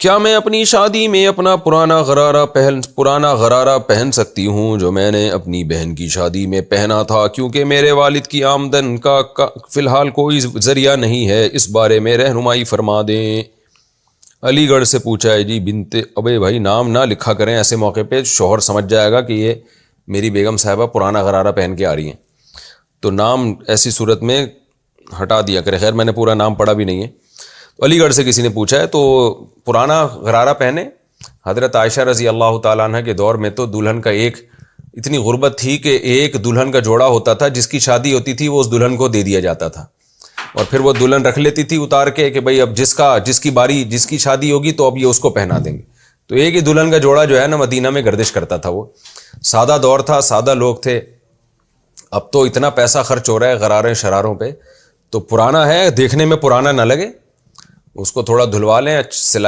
क्या मैं अपनी शादी में अपना पुराना गरारा पहन सकती हूँ जो मैंने अपनी बहन की शादी में पहना था, क्योंकि मेरे वालिद की आमदन का फ़िलहाल कोई ज़रिया नहीं है, इस बारे में रहनुमाई फरमा दें। अलीगढ़ से पूछा है जी बिनते, अबे भाई नाम ना लिखा करें ऐसे मौके पे, शोहर समझ जाएगा कि ये मेरी बेगम साहिबा पुराना गरारा पहन के आ रही हैं, तो नाम ऐसी सूरत में हटा दिया करें। खैर मैंने पूरा नाम पढ़ा भी नहीं है। तो अलीगढ़ से किसी ने पूछा है, तो पुराना गरारा पहने। हज़रत आयशा रज़ी अल्लाह ताला अन्हा के दौर में तो दुल्हन का इतनी गुर्बत थी कि एक दुल्हन का जोड़ा होता था, जिसकी शादी होती थी वो उस दुल्हन को दे दिया जाता था, और फिर वो दुल्हन रख लेती थी उतार के कि भाई अब जिसकी शादी होगी तो अब ये उसको पहना देंगे। तो एक ही दुल्हन का जोड़ा जो है ना मदीना में गर्दिश करता था। वो सादा दौर था, सादा लोग थे। अब तो इतना पैसा खर्च हो रहा है गरारे शरारों पे, तो पुराना है, देखने में पुराना ना लगे, उसको थोड़ा धुलवा लें, सिला